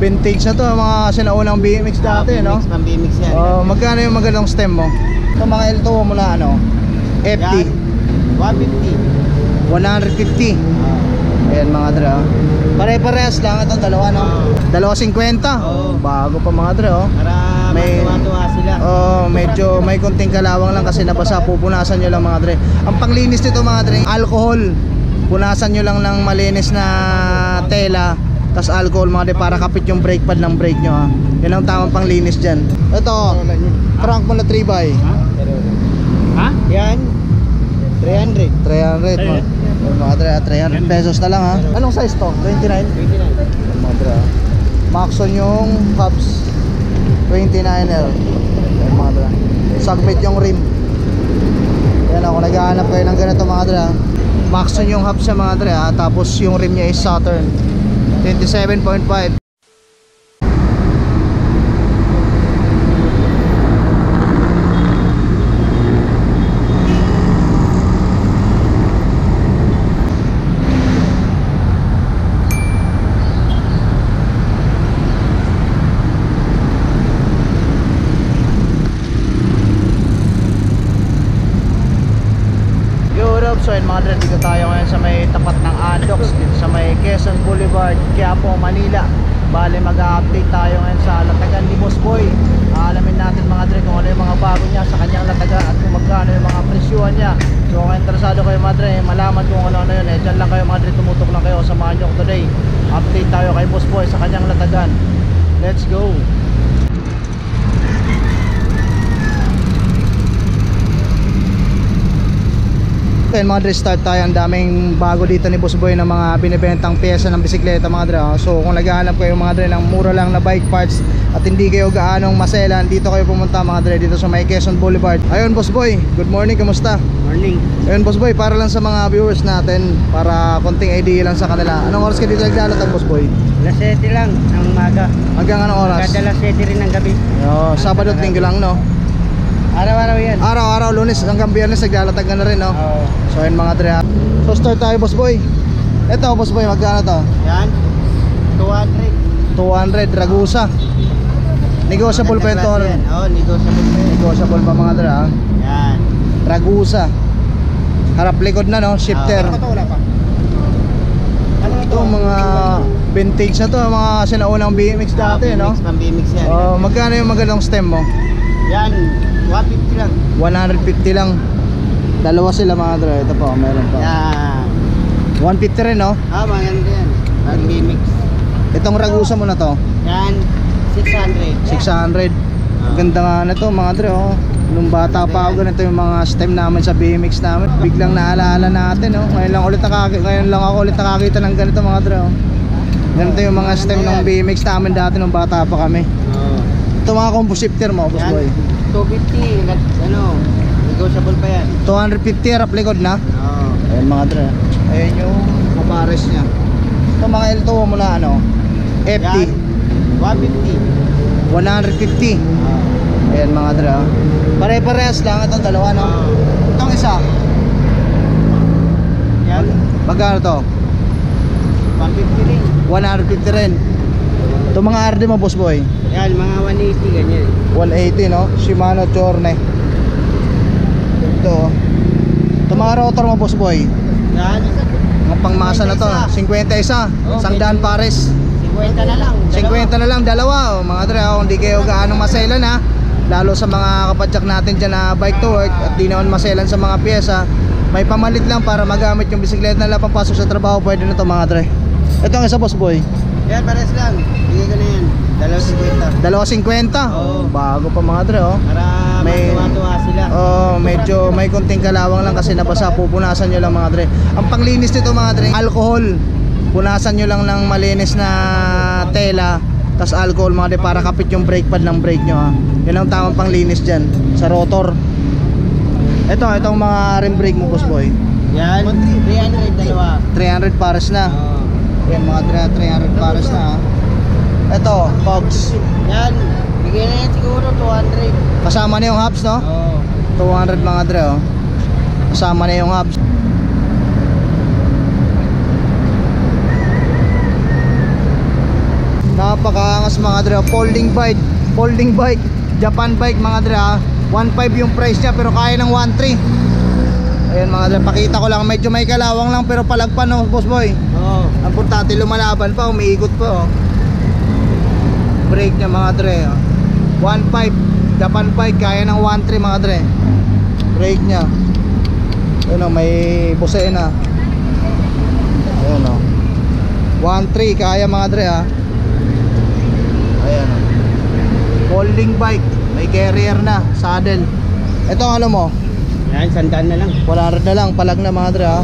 vintage na to, mga sinaunang BMX dati, no? BMX, pang BMX yan. Magkano yung magandang stem mo? Ito mga L2 mula ano? FT. Yan, 150. 150. Ayan mga dre, oh. Pare-parehas lang itong dalawa, no? 250. Bago pa mga dre, oh. Para matuwa-tuwa sila. Medyo may konting kalawang lang kasi nabasa. Pupunasan nyo lang mga dre. Ang panglinis nito mga dre, alcohol. Punasan nyo lang ng malinis na tela, tas alcohol mga dre, para kapit yung brake pad ng brake nyo, ha. Yun ang tamang panglinis dyan. Ito, crank mo na 3x. Ha? Yan, 300. 300 mga dre, 300 pesos na lang, ha. Anong size to? 29? 29. Mga dre, Maxon yung hubs 29L. Ayan mga dre, submit yung rim. Yan ako, naghahanap kayo ng ganito mga dre, Maxon yung hubs sa mga dre, ha. Tapos yung rim nya is Saturn 27.5. So yun mga dre, dito tayo ngayon sa may tapat ng Andox, dito sa may Quezon Boulevard, Quiapo, Manila. Bale mag-update tayo ngayon sa latagan ni Boss Boy. Alamin natin mga dre kung ano yung mga bago niya sa kanyang latagan at kung magkano yung mga presyuhan niya. So kung interesado kayo mga dre, malaman kung ano yun, dyan lang kayo mga dre, tumutok lang kayo, samahan nyo today. Update tayo kay Boss Boy sa kanyang latagan. Let's go! Ayun mga dre, start tayo. Ang daming bago dito ni Boss Boy ng mga binibentang pyesa ng bisikleta mga dre. So kung naghahanap kayo mga dre ng mura lang na bike parts at hindi kayo gaanong maselan, dito kayo pumunta mga dre, dito sa may Quezon Boulevard. Ayun Boss Boy, good morning, kamusta? Morning. Ayun Boss Boy, para lang sa mga viewers natin, para konting idea lang sa kanila, anong oras ka dito naglalatag Boss Boy? Alas 7 lang ng umaga. Hanggang anong oras? Kada alas 7 rin ng gabi. Sabado at Linggo lang, no? Araw-araw yan. Araw-araw, Lunes hanggang Biyernes naglalatag ka na rin, no? Oo. So ayun mga dre, so start tayo Boss Boy. Ito Boss Boy, magkano to? Yan, 200. 200, Ragusa. Negotiable pa ito. Oo, negotiable pa yan. Negotiable pa mga dre, ha? Yan. Ragusa. Harap likod na, no? Shifter. Wala pa. Ito mga vintage na to, mga sinaunang BMX dati, no? BMX, pang BMX yan. Magkano yung magandang stem mo? Yan, 150 lang. 150 lang. Dalawa sila mga dre. Ito po, meron pa. Yan. 150 rin, no? Maganda yan. Pang BMX. Itong Ragusa mo na to, Yan, 600. 600. Ganda nga na to mga dre, oh. Nung bata pa ako, ganito yung mga stem namin sa BMX namin. Biglang naalala natin, oh. Ngayon lang ako ulit nakakita ng ganito mga dre, oh. Ganito yung mga stem ng BMX namin dati nung bata pa kami. Ito mga combo shifter mo, Boss Boy. 250, negotiable pa yan. 250 harap likod na. Ayun mga dre. Ayun yung kapares niya. Ito mga L2 mula ano, FT. Yan, 150. 150. Ayan mga dre, pare-parehas lang itong dalawa, no? Itong isa, Yan, magkano to? 150 rin. 150 rin. Ito mga RD mo Boss Boy, Yan, mga 180 ganyan. 180, no? Shimano Chorne. Ito mga rotor mo Boss Boy, Yan, mga pangmasa na to, 51. Isang daan pares. 50 na lang. 50 na lang, dalawa, mga dre, hindi kayo gaano maselan, ha? Lalo sa mga kapadyak natin dyan na bike to work at di naman maselan sa mga pyesa, may pamalit lang para magamit yung bisikleta nila papasok sa trabaho, pwede na to mga dre. Ito ang isa Boss Boy, Yan, pares lang. Bigay ko na yan. 250. 250. Bago pa mga dre, oh. Para matuwa-tuwa sila. Medyo may konting kalawang lang kasi nabasa. Pupunasan nyo lang mga dre. Ang panglinis nito mga dre, alcohol. Punasan nyo lang ng malinis na tela, tas alcohol mga dre, para kapit yung brake pad ng brake nyo, ha. Yun ang tamang panglinis dyan sa rotor. Itong mga rim brake mo Boss Boy, Yan, 300 dalawa. 300 pares na. Yan mga dre, 300 pares na, ha. Ito, Pogs. Yan, bigay na yan siguro 200. Kasama na yung hubs, no? 200 mga dre, oh. Kasama na yung hubs. Napakaangas mga dre. Folding bike. Folding bike. Japan bike mga dre ha. 1.5 yung price niya pero kaya ng 1.3. Ayan mga dre, pakita ko lang. Medyo may kalawang lang pero palagpan no, boss boy. Oo. Ang importante lumalaban pa, umiikot pa oh. Brake niya mga dre oh. 1.5 Japan bike, kaya ng 1.3 mga dre. Brake niya. Ayun oh, may busena. Ayun oh. 1.3 kaya mga dre ha. Ayan oh. Folding bike, may carrier na, saddle. Ito ang ano mo? Yan, sandaan na lang. Wala rin na lang, palag na mga dre ha.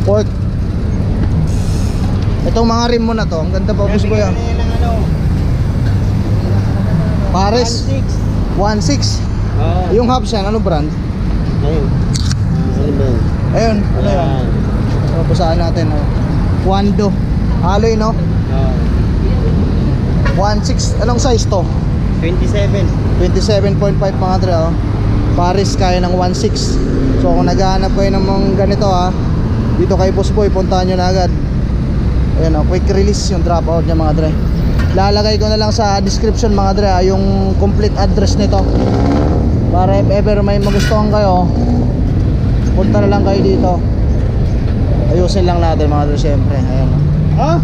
Port. Itong mga rim mo na to, ang ganda pa boss boy ah. Pares 1.6. 1.6. Oo. Yung hubs yan, ano brand? Ayun. Ano ba yun? Ayun, ano yan? Yan. Basahin natin oh. Wando. Alloy no? Oo. 1.6, anong size to? 27. 27.5 mga dre oh. Paris kaya ng 1.6. So kung naghahanap kayo ng mga ganito ha, dito kay Boss Boy, puntahan nyo na agad. Ayan oh, quick release yung drop out niya mga dre. Lalagay ko na lang sa description mga dre ha, yung complete address nito. Para if ever may magustuhan kayo, punta na lang kayo dito. Ayusin lang natin mga dre syempre. Ayan oh. Oh?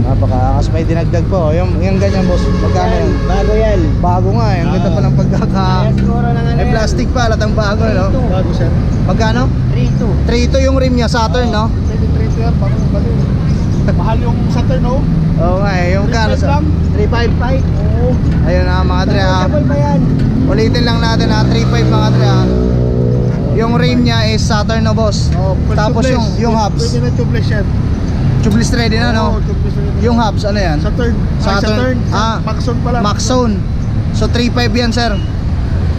Napakaangas, may dinagdag po. Yung ganyan boss, magkano Yan, yun? bago yan. Bago nga eh, ang ganda pa ng pagkaka... Kaya siguro ng ano May yan. plastic pa, latang bago no? Bago siya. Magkano? 3.2. 3.2 yung rim niya, Saturn no? Pwede 3 yan, parang bali. Mahal yung Saturn, no? Oo nga eh, yung kano 3.5 sa... lang? 3.5? Oo. Ayun na mga dre ha. Double pa yan. Ulitin lang natin ha, 3.5 mga dre ha. Yung rim niya is Saturn no boss. Oh, Tapos yung hubs, Pwede na tubeless yan. tubeless ready na no? Oo, tubeless na yan. Yung hubs, ano yan? Saturn. Saturn. Ah. Maxon pala. Maxzone. So 3.5 yan sir.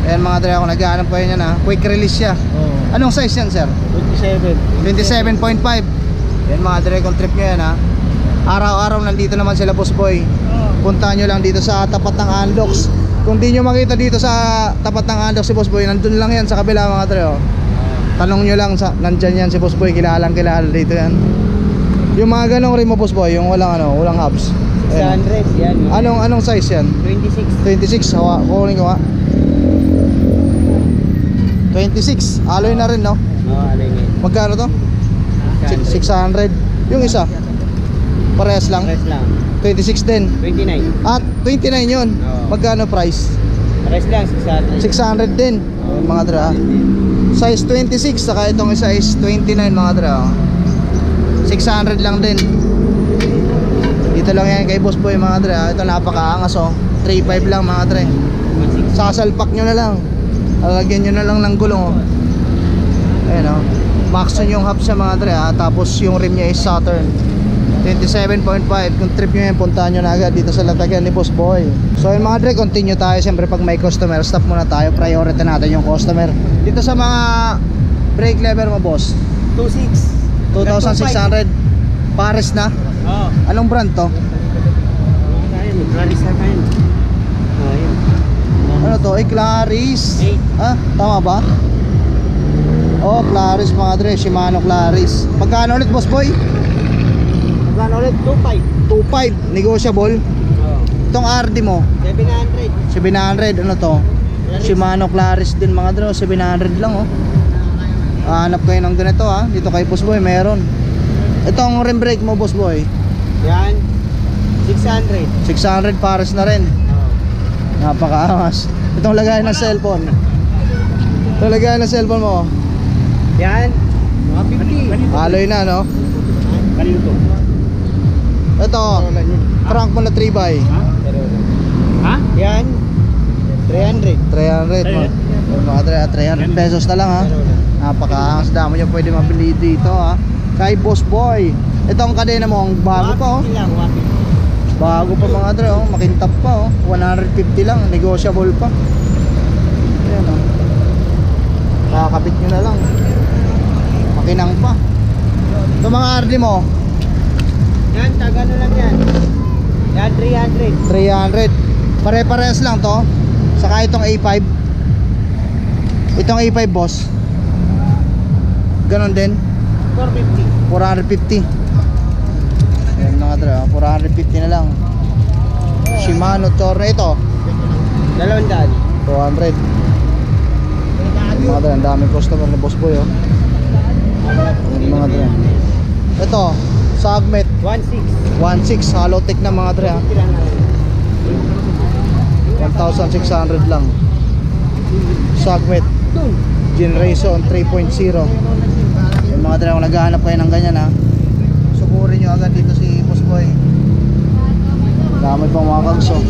Ayan mga dre, kung naghahanap kayo niyan ha, quick release siya. Oo. Anong size yan sir? 27. 27.5. Yan mga dre, kung trip nyo yan ha. Araw-araw nandito naman sila Boss Boy. Puntahan nyo lang dito sa tapat ng Andox. Kung di nyo makita dito sa tapat ng Andox si Boss Boy, nandun lang yan sa kabila mga dre oh. Tanong nyo lang, nandyan yan si Boss Boy, kilalang kilala dito yan. Yung mga ganong rim mo Boss Boy, yung walang ano, walang hubs. Ayan. 600 yan. Anong size yan? 26. 26, hawa, kukunin ko ha. 26, alloy na rin no? Oo, alay nga yun. Magkano to? 600. Yung isa? Parehas lang? Pares lang. 26 din. 29. At 29 yun. Oo. Magkano price? Pares lang, 600. 600 din. Ayun, mga dra. Size 26, saka itong isa is 29 mga dra. 600 lang din. Dito lang yan kay Boss Boy mga dra. Ito napakaangas oh. 3.5 lang mga dra. Sasalpak nyo na lang. Lalagyan nyo na lang ng gulong oh. Ayan oh. Maxon yung hubs sa mga dra. Tapos yung rim niya is Saturn 27.5. Kung trip nyo yan, puntahan nyo na agad dito sa latagan ni Boss Boy. So yun mga dre, continue tayo. Siyempre pag may customer, stop muna tayo. Priority natin yung customer. Dito sa mga brake lever mo boss, 26. 2,600. Pares na. Oo. Anong brand to? Ayun, Clarice na kayo. Oo, yun. Ano to? Clarice. 8. Ah, tama ba? Oh, Clarice mga dre. Shimano Clarice. Magkano ulit Boss Boy? Magkano ulit? 2.5. 2.5. Negotiable. Oo. Itong RD mo 700. 700. Ano to? Shimano Clarice din mga dre. 700 lang oh. Hanap kayo ng ganito ha. Dito kay Boss Boy meron. Itong rim brake mo Boss Boy, Yan. 600. 600 pares na rin. Oo. Napakaangas. Itong lagay ng cellphone. Itong lagay ng cellphone mo. Yan. Mga 50. Alloy na no. Kanino to? Ito, crank mo na 3x. Ha? Yan. 300. 300 mo. Mga 300 pesos na lang ha. Napakaangas, dami nyo pwede mabili dito ha. Kay Boss Boy. Itong kadena mo, ang bago pa oh. 150 lang, 150. Bago pa mga dre oh, makintap pa oh. 150 lang, negotiable pa. Ayan oh. Kakapit nyo na lang. Makinang pa. Ito mga RD mo, Yan, tagano lang yan. Yan, 300. 300. Pare-parehas lang to. Saka itong A5. Itong A5 boss, ganon din. 450. 450. Ayan mga dre, 450 na lang. Shimano Torna ito 200. 200. Mga dre, ang daming customer na boss boy oh. Mga dre. Ito Sagmet 1.6. 1.6 hollow tech na mga dre ha. 1,600 lang. Sagmet Generation 3.0. Yung mga dre, kung naghahanap kayo ng ganyan ha, sukurin nyo agad dito si boss boy. Dami pang mga kags oh.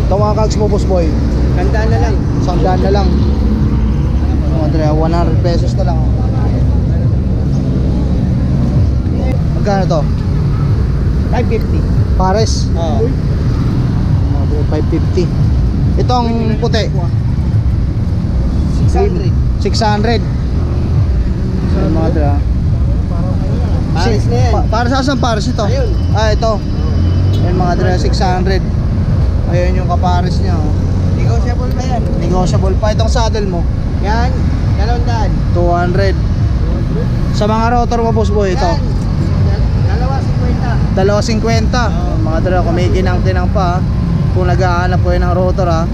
Ito mga kags mo boss boy, Tandaan na lang. 100 na lang. Mga dre, 100 pesos na lang oh. Magkano to? 550. Pares? Oo. Mga dre, 550. Itong puti 600. 600. Yung mga dre ha. Pares na yan. Para sa saan pares ito? Ayun. Ah, ito. Ayun mga dre, 600. Ayun yung kapares niya oh. Negotiable ba yan? Negotiable pa. Itong saddle mo Yan. 200. 200. Sa mga rotor mo boss boy ito Yan. 250. 250. Mga dre, kumikinang-kinang pa ha. Kung naghahanap ko ng rotor ha,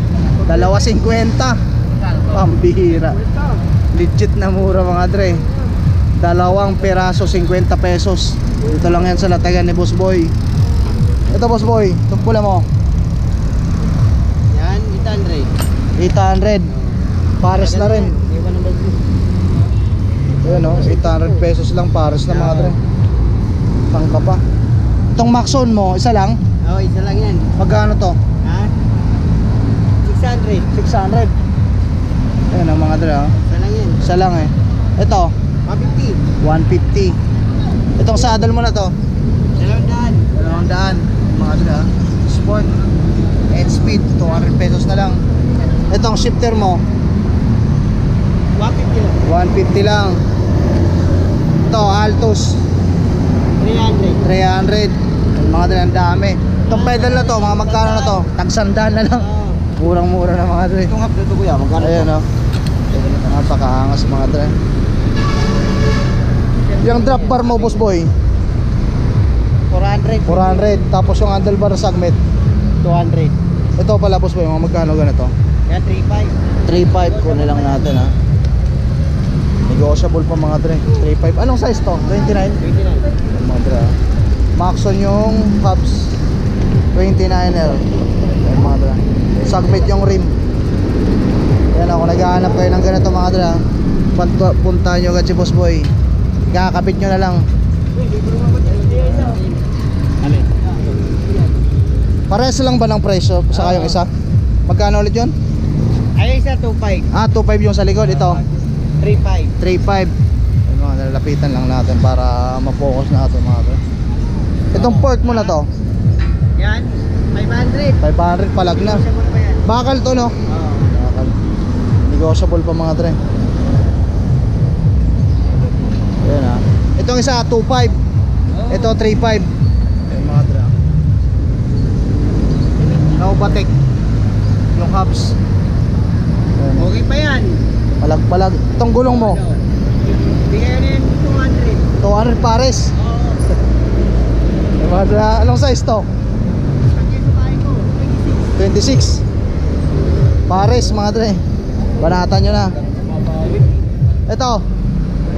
250. Pambihira. Legit na mura mga dre. Dalawang peraso 50 pesos. Ito lang yan sa latagan ni boss boy. Ito boss boy, itong pula mo Yan. 800. 800. Pares na rin. Ayan o, 800 pesos lang pares na mga dre. Tangka pa. Itong Maxon mo, isa lang? Oo, isa lang yan. Magkano to? Ha? 600. 600. Ayan o mga dre ha. Isa lang yan. Isa lang eh. Ito, 150. 150. Itong saddle mo na to 200. 200. Mga dre ha. Sport and speed, 200 pesos na lang. Itong shifter mo 150 lang. 150 lang. Ito Altos 300. 300. Mga dre, ang dami. Itong pedal na to, mga magkano na to? Tagsandaan na lang. Oo. Murang-mura na mga dre. Itong hap dito kuya, magkano Ayan o. Napakaangas mga dre. Yung drop bar mo boss boy 400. 400. Tapos yung handlebar na Sagmet 200. ito pala boss boy, mga magkano ganito? Yan 35. 3.5 kunin lang natin ha. Negotiable pa mga dre. 3.5. Anong size to? 29? 29. Mga dre ha. Maxon yung hubs 29er. Ayan mga dre. Sagmet yung rim. Ayan ako, naghahanap kayo ng ganito mga dre ha. Puntahan nyo agad si boss boy. Kakabit nyo na lang. Pares lang ba ng presyo sa kayong isa? Magkano ulit yun? Ay, isa 25. Ah, 2.5 yung sa likod. Ito 35. 3.5. Ayun, mga nalalapitan lang natin para ma-focus na ito mga dre. Itong port mo na to Yan 500. 500 palag na. Negotiable pa yan. Bakal to no? Oo. Bakal. Negotiable pa mga dre. Ayan ha. Itong isa 2.5. Ito 3.5. Ayan mga dre. Naubatek yung hubs. Ayan, Okay pa yan. palag-palag. Itong gulong mo Bigay na yan 200. 200 pares. Oo. Ayan mga dre. Anong size to? Pagkaya sa bahay ko, 26. 26 pares mga dre. Banatan nyo na. Ito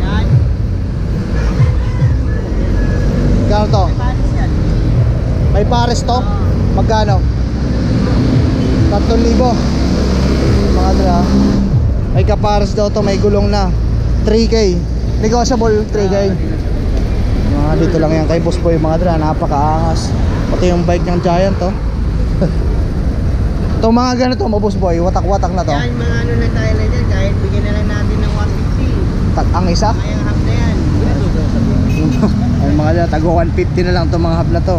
Yan. magkano to? Paris yan. May pares to? Magkano? 3,000 mga dre ha. May kapares daw to, may gulong na 3K. Negotiable 3K. Mga dito lang yan kay boss boy mga dre, napakaangas. Pati yung bike ng Giant to. Itong mga ganito mo boss boy, watak-watak na to. Yan, mga ano na tayo na dyan. Kahit bigyan na lang natin ng 150. Ang isa? Kaya ang half na yan. Ay mga dre, tago 150 na lang to mga hub na to.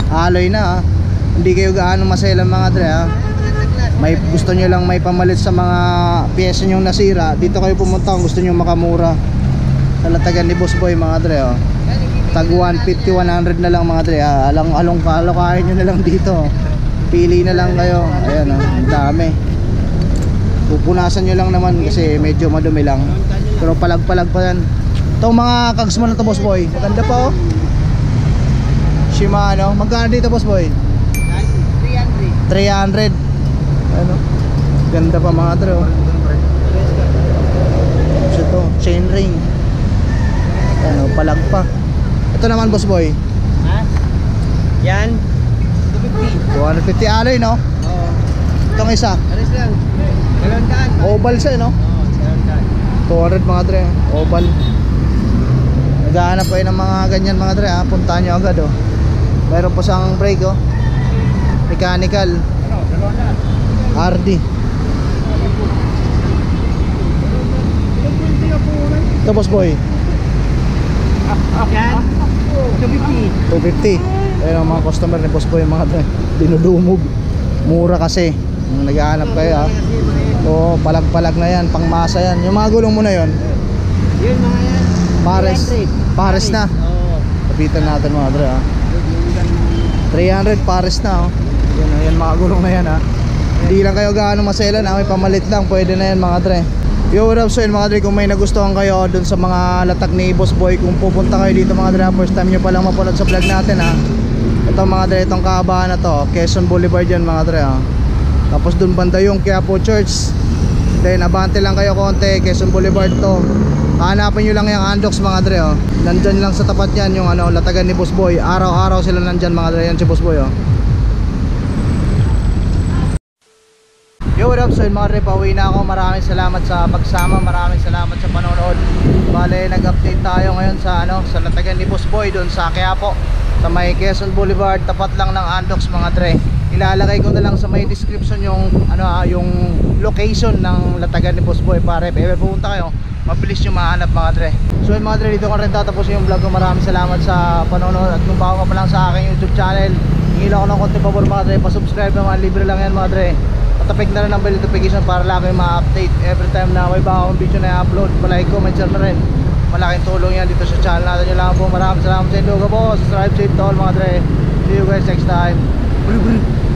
Alloy na ha. Hindi kayo gaano masela mga dre ha. May gusto nyo lang may pamalit sa mga pyesa nyong nasira, dito kayo pumunta kung gusto nyo makamura. Sa latagan ni boss boy mga dre oh. Tag 150, 100 na lang mga dre ha. Along kalokahin nyo na lang dito. Pili na lang kayo. Ayan oh, ang dami. Pupunasan nyo lang naman kasi medyo madumi lang. Pero palag-palag pa yan. Itong mga kags mo na to boss boy, maganda pa oh. Shimano, magkano dito boss boy? 300. Ano? Ganda pa mga dre, oh. Ito, chain ring. Ano, palag pa. Ito naman boss boy, Ha? Yan. 250. 250 alloy no? Oo. Itong isa, Alis lang. Dalawang oval siya no? Oo, dalawang 200 mga dre, oval. Naghahanap kayo ng mga ganyan mga dre, ha? Puntahan nyo agad oh. Meron po siyang brake oh. Mechanical RD. Ito boss boy, Yan. 250. 250. Ayun ang mga customer ni boss boy mga dre, dinudumog. Mura kasi. Kung naghahanap kayo ha. Oo, palag-palag na yan, pangmasa yan. Yung mga gulong mo na yon, Yun mga yan. pares. 300. Pares na. Oo. Kapitan natin mga dre ha. 300 pares na oh. Yan, yan mga gulong na yan ha. Hindi lang kayo gaano maselan ha. May pamalit lang, pwede na yan mga dre. Yo, what up so yun mga dre, kung may nagustuhan kayo dun sa mga latag ni boss boy, kung pupunta kayo dito mga dre, first time nyo palang mapanood sa vlog natin ha. Ito mga dre, itong kahabaan na to, Quezon Boulevard yan mga dre ha. Tapos dun banda yung Quiapo Church. Then abante lang kayo konti, Quezon Boulevard to. Hanapin nyo lang yung Andox mga dre oh. Nandyan lang sa tapat yan yung ano, latagan ni boss boy. Araw-araw sila nandyan mga dre, yan si boss boy oh. Yo, what up? So yun mga dre, pauwi na ako. Maraming salamat sa pagsama, maraming salamat sa panonood. Bale, nag-update tayo ngayon sa ano, sa latagan ni boss boy doon sa Quiapo, sa may Quezon Boulevard, tapat lang ng Andox mga dre. Ilalagay ko na lang sa may description yung ano yung location ng latagan ni boss boy para if ever pupunta kayo, mabilis nyo mahanap mga dre. So yun mga dre, dito ko rin tatapusin yung vlog ko. Maraming salamat sa panonood. At kung bago ka pa lang sa aking YouTube channel, hingin ako ng konti pabor mga dre, pasubscribe naman, libre lang yan mga dre. Patapik na rin ang bell notification para lang kayo ma-update every time na may bagong video na i-upload. Palike, comment, share na rin. Malaking tulong yan dito sa channel natin. Yun lang po, maraming salamat sa inyo po. Subscribe to all mga dre. See you guys next time.